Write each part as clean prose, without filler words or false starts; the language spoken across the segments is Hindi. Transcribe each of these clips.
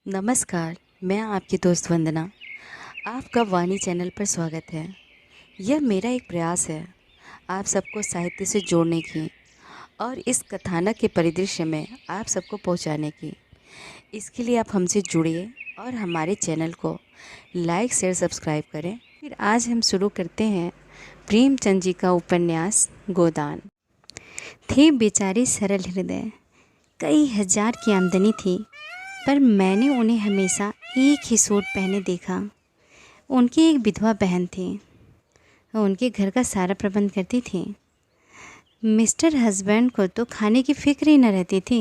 नमस्कार। मैं आपकी दोस्त वंदना। आपका वाणी चैनल पर स्वागत है। यह मेरा एक प्रयास है आप सबको साहित्य से जोड़ने की और इस कथानक के परिदृश्य में आप सबको पहुंचाने की। इसके लिए आप हमसे जुड़िए और हमारे चैनल को लाइक शेयर सब्सक्राइब करें। फिर आज हम शुरू करते हैं प्रेमचंद जी का उपन्यास गोदान। थे बेचारे सरल हृदय, कई हजार की आमदनी थी, पर मैंने उन्हें हमेशा एक ही सूट पहने देखा। उनकी एक विधवा बहन थी, उनके घर का सारा प्रबंध करती थी। मिस्टर हस्बैंड को तो खाने की फिक्र ही न रहती थी।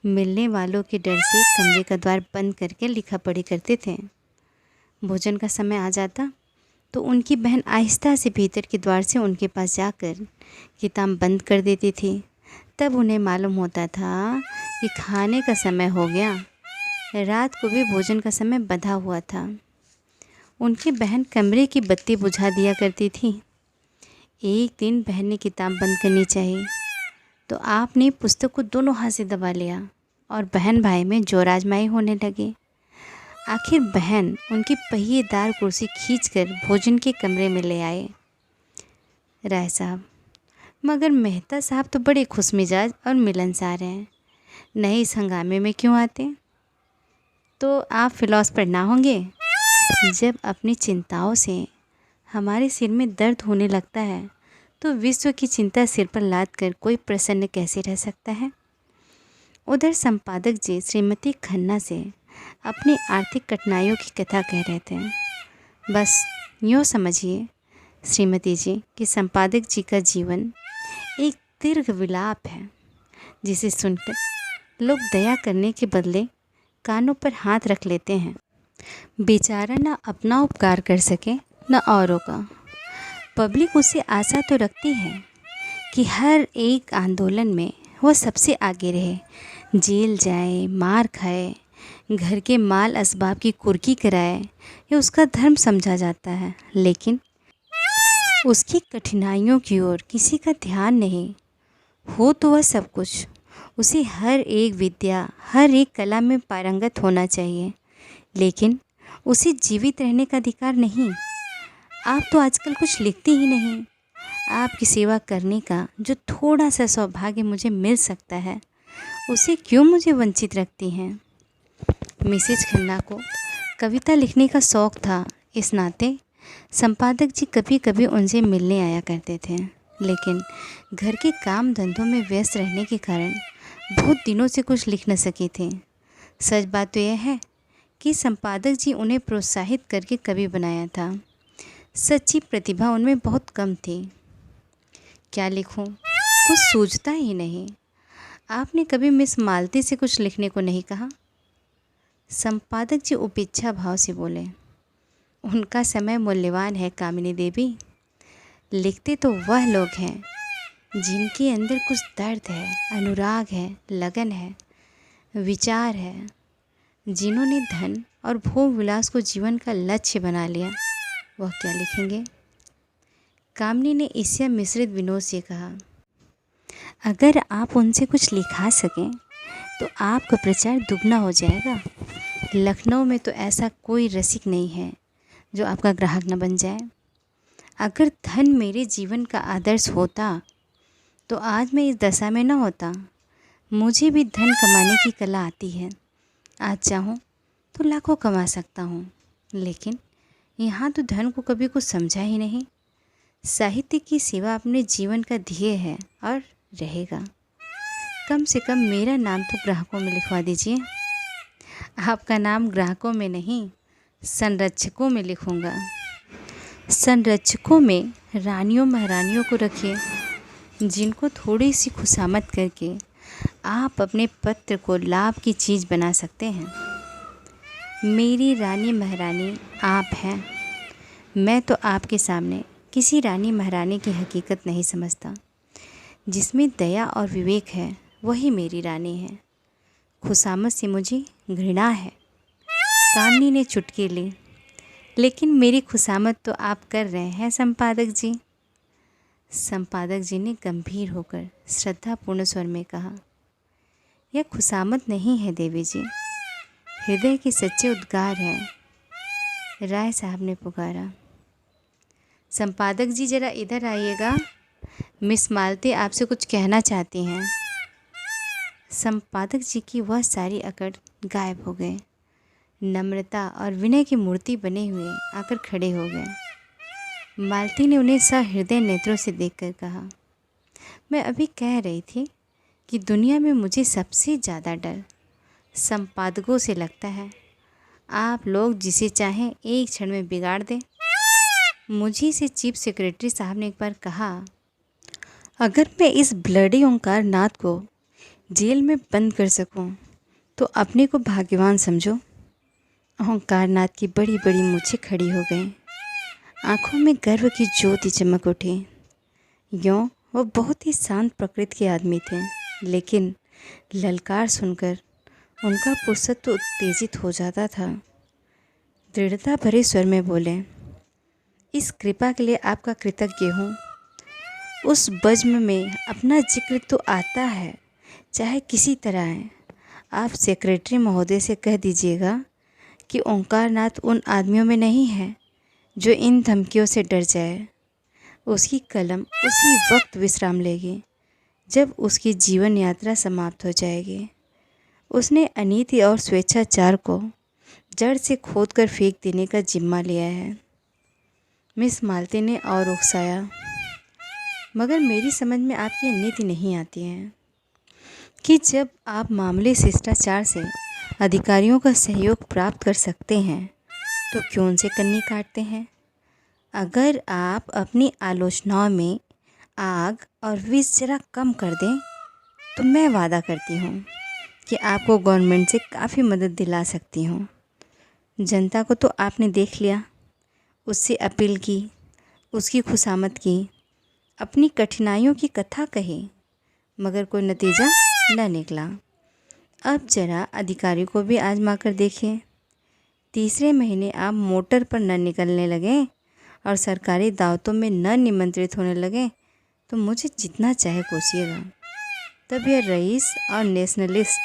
मिलने वालों के डर से कमरे का द्वार बंद करके लिखा पढ़ी करते थे। भोजन का समय आ जाता तो उनकी बहन आहिस्ता से भीतर के द्वार से उनके पास जाकर किताब बंद कर देती थी। तब उन्हें मालूम होता था कि खाने का समय हो गया। रात को भी भोजन का समय बंधा हुआ था। उनकी बहन कमरे की बत्ती बुझा दिया करती थी। एक दिन बहन ने किताब बंद करनी चाहिए तो आपने पुस्तक को दोनों हाथ से दबा लिया और बहन भाई में जोर आजमाई होने लगी। आखिर बहन उनकी पहिएदार कुर्सी खींचकर भोजन के कमरे में ले आए। राय साहब, मगर मेहता साहब तो बड़े खुशमिजाज और मिलनसार हैं, नहीं इस हंगामे में क्यों आते? तो आप फिलॉसफर ना होंगे? जब अपनी चिंताओं से हमारे सिर में दर्द होने लगता है तो विश्व की चिंता सिर पर लाद कर कोई प्रसन्न कैसे रह सकता है? उधर संपादक जी श्रीमती खन्ना से अपनी आर्थिक कठिनाइयों की कथा कह रहे थे। बस यूँ समझिए श्रीमती जी कि संपादक जी का जीवन एक दीर्घ विलाप है, जिसे सुनकर लोग दया करने के बदले कानों पर हाथ रख लेते हैं। बेचारा ना अपना उपकार कर सके न औरों का। पब्लिक उससे आशा तो रखती है कि हर एक आंदोलन में वह सबसे आगे रहे, जेल जाए, मार खाए, घर के माल असबाब की कुर्की कराए, ये उसका धर्म समझा जाता है। लेकिन उसकी कठिनाइयों की ओर किसी का ध्यान नहीं हो तो वह सब कुछ। उसे हर एक विद्या, हर एक कला में पारंगत होना चाहिए, लेकिन उसे जीवित रहने का अधिकार नहीं। आप तो आजकल कुछ लिखते ही नहीं। आपकी सेवा करने का जो थोड़ा सा सौभाग्य मुझे मिल सकता है, उसे क्यों मुझे वंचित रखती हैं? मिसेज खन्ना को कविता लिखने का शौक़ था। इस नाते संपादक जी कभी कभी उनसे मिलने आया करते थे, लेकिन घर के काम धंधों में व्यस्त रहने के कारण बहुत दिनों से कुछ लिख न सके थे। सच बात तो यह है कि संपादक जी उन्हें प्रोत्साहित करके कवि बनाया था। सच्ची प्रतिभा उनमें बहुत कम थी। क्या लिखूं, कुछ सूझता ही नहीं। आपने कभी मिस मालती से कुछ लिखने को नहीं कहा? संपादक जी उपेक्षा भाव से बोले। उनका समय मूल्यवान है कामिनी देवी। लिखते तो वह लोग हैं जिनके अंदर कुछ दर्द है, अनुराग है, लगन है, विचार है। जिन्होंने धन और भोग विलास को जीवन का लक्ष्य बना लिया, वह क्या लिखेंगे? कामिनी ने ईर्ष्या मिश्रित विनोद से कहा, अगर आप उनसे कुछ लिखा सकें तो आपका प्रचार दुगना हो जाएगा। लखनऊ में तो ऐसा कोई रसिक नहीं है जो आपका ग्राहक न बन जाए। अगर धन मेरे जीवन का आदर्श होता तो आज मैं इस दशा में न होता। मुझे भी धन कमाने की कला आती है। आज चाहूँ तो लाखों कमा सकता हूँ, लेकिन यहाँ तो धन को कभी कुछ समझा ही नहीं। साहित्य की सेवा अपने जीवन का ध्येय है और रहेगा। कम से कम मेरा नाम तो ग्राहकों में लिखवा दीजिए। आपका नाम ग्राहकों में नहीं, संरक्षकों में लिखूँगा। संरक्षकों में रानियों महारानियों को रखिए, जिनको थोड़ी सी खुशामद करके आप अपने पत्र को लाभ की चीज़ बना सकते हैं। मेरी रानी महारानी आप हैं। मैं तो आपके सामने किसी रानी महारानी की हकीकत नहीं समझता। जिसमें दया और विवेक है वही मेरी रानी है। खुशामद से मुझे घृणा है। कामिनी ने चुटकी ली। लेकिन मेरी खुशामद तो आप कर रहे हैं संपादक जी। संपादक जी ने गंभीर होकर श्रद्धापूर्ण स्वर में कहा, यह खुशामद नहीं है देवी जी, हृदय के सच्चे उद्गार हैं, राय साहब ने पुकारा। संपादक जी ज़रा इधर आइएगा, मिस मालती आपसे कुछ कहना चाहती हैं। संपादक जी की वह सारी अकड़ गायब हो गए। नम्रता और विनय की मूर्ति बने हुए आकर खड़े हो गए। मालती ने उन्हें सहृदय नेत्रों से देखकर कहा, मैं अभी कह रही थी कि दुनिया में मुझे सबसे ज़्यादा डर संपादकों से लगता है। आप लोग जिसे चाहें एक क्षण में बिगाड़ दें। मुझे से चीफ सेक्रेटरी साहब ने एक बार कहा, अगर मैं इस ब्लडी ओंकार नाथ को जेल में बंद कर सकूं, तो अपने को भाग्यवान समझो। ओंकार नाथ की बड़ी बड़ी मूछें खड़ी हो गईं, आँखों में गर्व की ज्योति चमक उठी। यूँ वो बहुत ही शांत प्रकृति के आदमी थे, लेकिन ललकार सुनकर उनका पुरुषत्व उत्तेजित हो जाता था। दृढ़ता भरे स्वर में बोले, इस कृपा के लिए आपका कृतज्ञ हूँ। उस बज्म में अपना जिक्र तो आता है, चाहे किसी तरह है। आप सेक्रेटरी महोदय से कह दीजिएगा कि ओंकार नाथ उन आदमियों में नहीं है जो इन धमकियों से डर जाए। उसकी कलम उसी वक्त विश्राम लेगी जब उसकी जीवन यात्रा समाप्त हो जाएगी। उसने अनीति और स्वेच्छाचार को जड़ से खोदकर फेंक देने का जिम्मा लिया है। मिस मालती ने और उकसाया, मगर मेरी समझ में आपकी नीति नहीं आती है कि जब आप मामूली शिष्टाचार से अधिकारियों का सहयोग प्राप्त कर सकते हैं तो क्यों उनसे कन्नी काटते हैं। अगर आप अपनी आलोचनाओं में आग और विष जरा कम कर दें तो मैं वादा करती हूँ कि आपको गवर्नमेंट से काफ़ी मदद दिला सकती हूँ। जनता को तो आपने देख लिया, उससे अपील की, उसकी खुशामद की, अपनी कठिनाइयों की कथा कही, मगर कोई नतीजा न निकला। अब जरा अधिकारी को भी आजमा कर देखें। तीसरे महीने आप मोटर पर न निकलने लगें और सरकारी दावतों में न निमंत्रित होने लगें तो मुझे जितना चाहे कोसिएगा। तब यह रईस और नेशनलिस्ट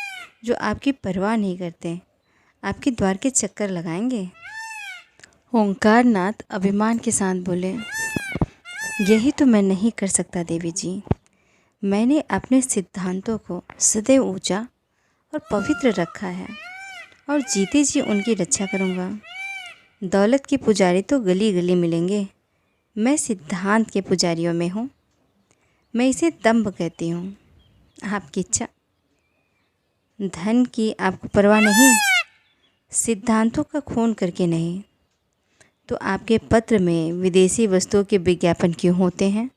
जो आपकी परवाह नहीं करते आपके द्वार के चक्कर लगाएंगे। ओंकार नाथ अभिमान के साथ बोले, यही तो मैं नहीं कर सकता देवी जी। मैंने अपने सिद्धांतों को सदैव ऊंचा और पवित्र रखा है और जीते जी उनकी रक्षा करूँगा। दौलत के पुजारी तो गली गली मिलेंगे, मैं सिद्धांत के पुजारियों में हूँ। मैं इसे दंभ कहती हूँ। आपकी इच्छा। धन की आपको परवाह नहीं, सिद्धांतों का खून करके नहीं। तो आपके पत्र में विदेशी वस्तुओं के विज्ञापन क्यों होते हैं?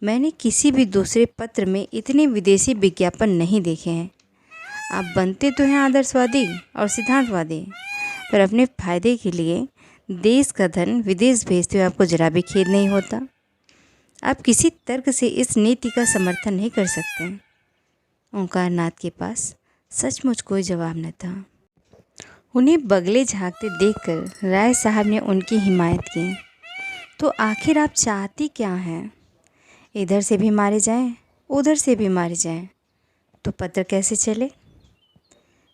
मैंने किसी भी दूसरे पत्र में इतने विदेशी विज्ञापन नहीं देखे हैं। आप बनते तो हैं आदर्शवादी और सिद्धांतवादी, पर अपने फ़ायदे के लिए देश का धन विदेश भेजते हुए आपको जरा भी खेद नहीं होता। आप किसी तर्क से इस नीति का समर्थन नहीं कर सकते। ओंकार नाथ के पास सचमुच कोई जवाब न था। उन्हें बगले झांकते देखकर राय साहब ने उनकी हिमायत की, तो आखिर आप चाहती क्या हैं? इधर से भी मारे जाएं, उधर से भी मारे जाएं, तो पत्र कैसे चले?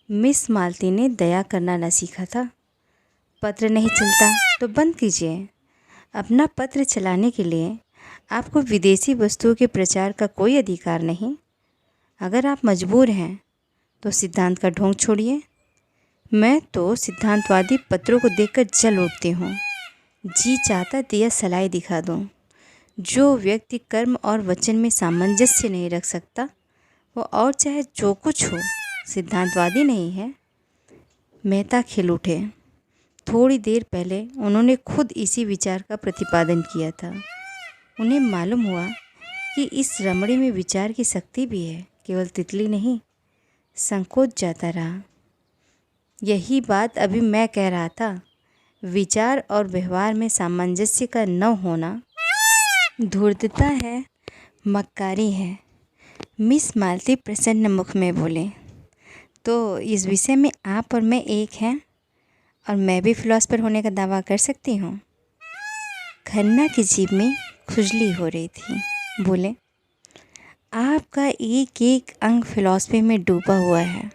मिस मालती ने दया करना न सीखा था। पत्र नहीं चलता तो बंद कीजिए। अपना पत्र चलाने के लिए आपको विदेशी वस्तुओं के प्रचार का कोई अधिकार नहीं। अगर आप मजबूर हैं तो सिद्धांत का ढोंग छोड़िए। मैं तो सिद्धांतवादी पत्रों को देखकर जल उठती हूँ। जी चाहता दिया सलाई दिखा दूँ। जो व्यक्ति कर्म और वचन में सामंजस्य नहीं रख सकता वो और चाहे जो कुछ हो सिद्धांतवादी नहीं है। मेहता खिल उठे। थोड़ी देर पहले उन्होंने खुद इसी विचार का प्रतिपादन किया था। उन्हें मालूम हुआ कि इस रमणी में विचार की शक्ति भी है, केवल तितली नहीं। संकोच जाता रहा। यही बात अभी मैं कह रहा था। विचार और व्यवहार में सामंजस्य का न होना धूर्तता है, मक्कारी है। मिस मालती प्रसन्न मुख में बोले, तो इस विषय में आप और मैं एक हैं और मैं भी फिलॉसफर होने का दावा कर सकती हूँ। खन्ना की जीभ में खुजली हो रही थी। बोले, आपका एक एक अंग फिलॉसफी में डूबा हुआ है।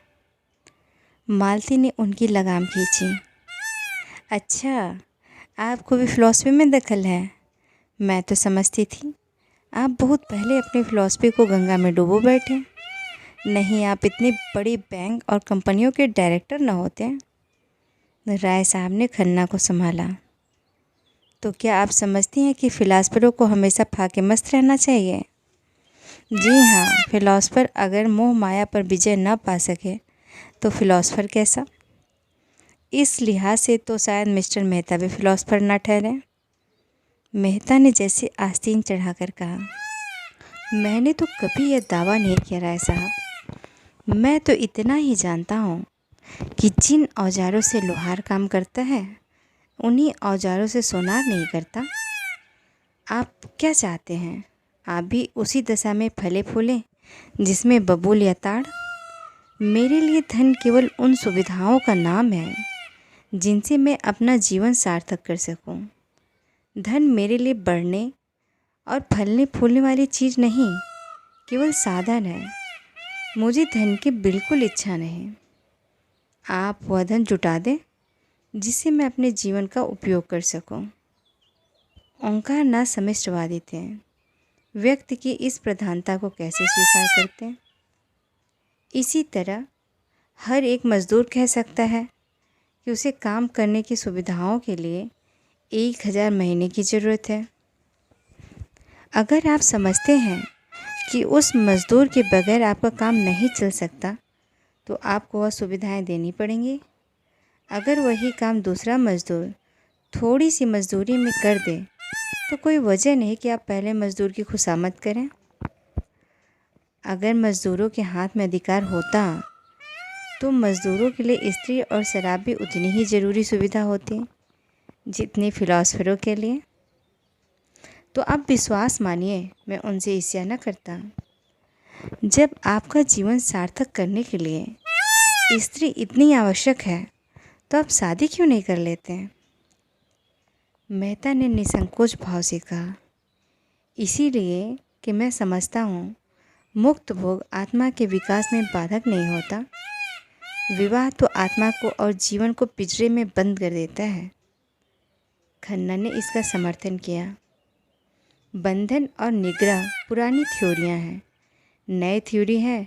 मालती ने उनकी लगाम खींची। अच्छा, आपको भी फ़िलॉसफ़ी में दखल है? मैं तो समझती थी आप बहुत पहले अपनी फ़िलॉसफ़ी को गंगा में डुबो बैठे। नहीं, आप इतनी बड़ी बैंक और कंपनियों के डायरेक्टर न होते। राय साहब ने खन्ना को संभाला। तो क्या आप समझती हैं कि फ़िलासफ़रों को हमेशा फाके मस्त रहना चाहिए? जी हाँ, फ़िलासफ़र अगर मोह माया पर विजय न पा सके तो फ़िलासफ़र कैसा? इस लिहाज से तो शायद मिस्टर मेहता भी फ़िलासफ़र ना ठहरे। मेहता ने जैसे आस्तीन चढ़ाकर कहा। मैंने तो कभी यह दावा नहीं किया राय साहब। मैं तो इतना ही जानता हूँ कि जिन औजारों से लोहार काम करता है उन्हीं औजारों से सोनार नहीं करता। आप क्या चाहते हैं? आप भी उसी दशा में फले फूलें जिसमें बबूल या ताड़? मेरे लिए धन केवल उन सुविधाओं का नाम है जिनसे मैं अपना जीवन सार्थक कर सकूं। धन मेरे लिए बढ़ने और फलने फूलने वाली चीज़ नहीं, केवल साधन है। मुझे धन की बिल्कुल इच्छा नहीं। आप वह धन जुटा दें जिससे मैं अपने जीवन का उपयोग कर सकूं। ओंकार न समष्टवादी थे। व्यक्ति की इस प्रधानता को कैसे स्वीकार करते हैं? इसी तरह हर एक मज़दूर कह सकता है कि उसे काम करने की सुविधाओं के लिए 1000 महीने की ज़रूरत है। अगर आप समझते हैं कि उस मज़दूर के बगैर आपका काम नहीं चल सकता तो आपको वह सुविधाएं देनी पड़ेंगी। अगर वही काम दूसरा मज़दूर थोड़ी सी मज़दूरी में कर दे तो कोई वजह नहीं कि आप पहले मज़दूर की खुशामद करें। अगर मज़दूरों के हाथ में अधिकार होता तो मज़दूरों के लिए स्त्री और शराब भी उतनी ही ज़रूरी सुविधा होती जितनी फ़िलासफ़रों के लिए। तो आप विश्वास मानिए, मैं उनसे ईर्ष्या न करता। जब आपका जीवन सार्थक करने के लिए स्त्री इतनी आवश्यक है तो आप शादी क्यों नहीं कर लेते हैं? मेहता ने निसंकोच भाव से कहा। इसीलिए कि मैं समझता हूँ मुक्त भोग आत्मा के विकास में बाधक नहीं होता। विवाह तो आत्मा को और जीवन को पिंजरे में बंद कर देता है। खन्ना ने इसका समर्थन किया। बंधन और निग्रह पुरानी थ्योरियाँ हैं, नई थ्योरी है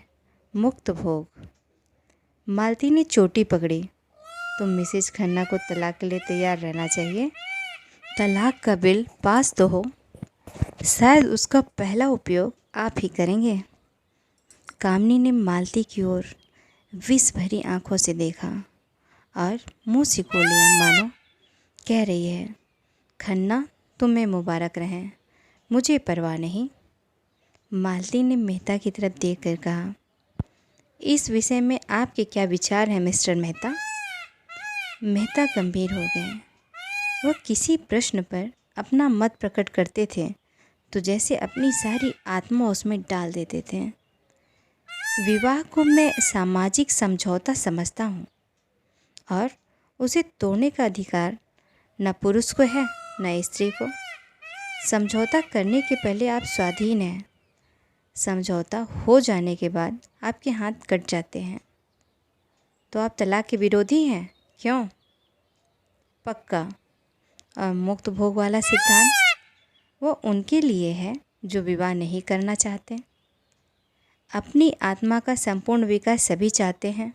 मुक्त भोग। मालती ने चोटी पकड़ी। तो मिसेज खन्ना को तलाक के लिए तैयार रहना चाहिए। तलाक का बिल पास तो हो, शायद उसका पहला उपयोग आप ही करेंगे। कामनी ने मालती की ओर विष भरी आंखों से देखा और मुंह सिकोड़ लिया, मानो कह रही है, खन्ना तुम्हें मुबारक रहें, मुझे परवाह नहीं। मालती ने मेहता की तरफ देखकर कहा, इस विषय में आपके क्या विचार हैं मिस्टर मेहता? मेहता गंभीर हो गए। वह किसी प्रश्न पर अपना मत प्रकट करते थे तो जैसे अपनी सारी आत्मा उसमें डाल देते थे। विवाह को मैं सामाजिक समझौता समझता हूँ और उसे तोड़ने का अधिकार न पुरुष को है न स्त्री को। समझौता करने के पहले आप स्वाधीन हैं, समझौता हो जाने के बाद आपके हाथ कट जाते हैं। तो आप तलाक के विरोधी हैं, क्यों? पक्का। और मुक्त भोग वाला सिद्धांत, वो उनके लिए है जो विवाह नहीं करना चाहते। अपनी आत्मा का संपूर्ण विकास सभी चाहते हैं,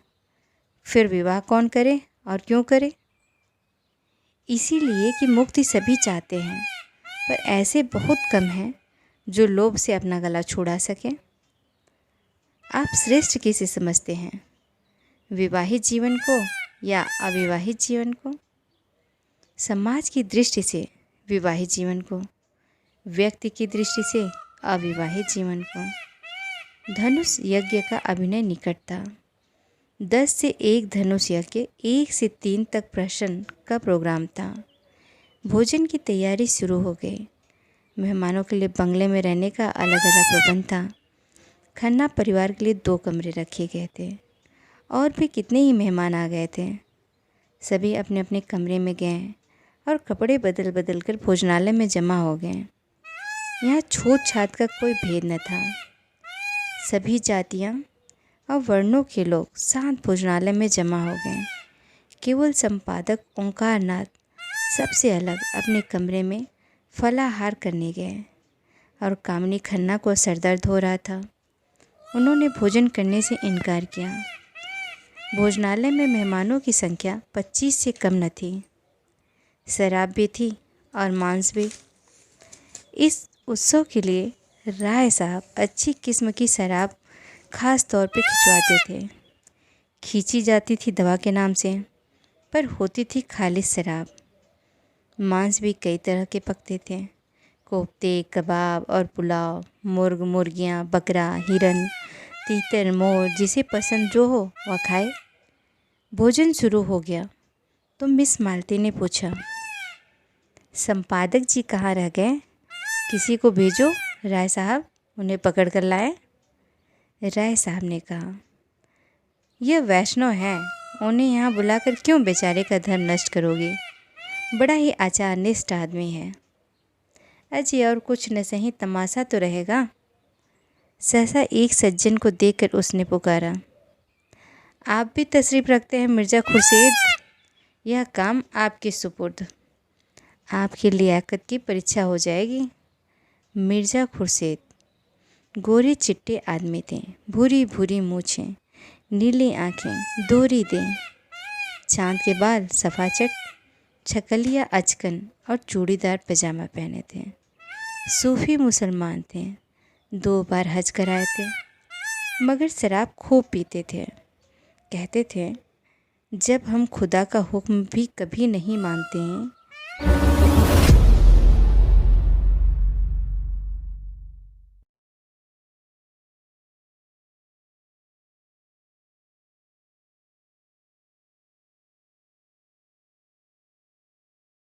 फिर विवाह कौन करे और क्यों करे? इसीलिए कि मुक्ति सभी चाहते हैं, पर ऐसे बहुत कम हैं जो लोभ से अपना गला छुड़ा सकें। आप श्रेष्ठ किसे समझते हैं, विवाहित जीवन को या अविवाहित जीवन को? समाज की दृष्टि से विवाहित जीवन को, व्यक्ति की दृष्टि से अविवाहित जीवन को। धनुष यज्ञ का अभिनय निकट था। 10 से 1 धनुष यज्ञ, 1 से 3 तक प्रश्न का प्रोग्राम था। भोजन की तैयारी शुरू हो गई। मेहमानों के लिए बंगले में रहने का अलग अलग प्रबंध था। खन्ना परिवार के लिए 2 कमरे रखे गए थे। और भी कितने ही मेहमान आ गए थे। सभी अपने अपने कमरे में गए और कपड़े बदल बदल कर भोजनालय में जमा हो गए। यहाँ छूत छात का कोई भेद न था। सभी जातियाँ और वर्णों के लोग शांत भोजनालय में जमा हो गए। केवल संपादक ओंकार नाथ सबसे अलग अपने कमरे में फलाहार करने गए और कामिनी खन्ना को सरदर्द हो रहा था। उन्होंने भोजन करने से इनकार किया। भोजनालय में मेहमानों की संख्या 25 से कम न थी। शराब भी थी और मांस भी। इस उत्सव के लिए राय साहब अच्छी किस्म की शराब खास तौर पे खिंचवाते थे। खींची जाती थी दवा के नाम से, पर होती थी खालिस शराब। मांस भी कई तरह के पकते थे, कोफ्ते, कबाब और पुलाव, मुर्ग, मुर्गियाँ, बकरा, हिरन, तीतर, मोर, जिसे पसंद जो हो वह खाए। भोजन शुरू हो गया तो मिस मालती ने पूछा, संपादक जी कहाँ रह गए? किसी को भेजो राय साहब, उन्हें पकड़ कर लाए। राय साहब ने कहा, यह वैष्णव हैं, उन्हें यहाँ बुलाकर क्यों बेचारे का धर्म नष्ट करोगे? बड़ा ही आचारनिष्ठ आदमी है। अजी और कुछ न सही तमाशा तो रहेगा। सहसा एक सज्जन को देखकर उसने पुकारा, आप भी तशरीफ़ रखते हैं मिर्ज़ा खुर्शीद? यह काम आपके सुपुर्द। आपकी लियाकत की परीक्षा हो जाएगी। मिर्ज़ा खुर्शीद गोरे चिट्टे आदमी थे, भूरी भूरी मूछें, नीली आँखें, दोहरी दें, चाँद के बाल सफाचट, छकलिया अचकन और चूड़ीदार पजामा पहने थे। सूफी मुसलमान थे, 2 बार हज कराए थे, मगर शराब खूब पीते थे। कहते थे, जब हम खुदा का हुक्म भी कभी नहीं मानते हैं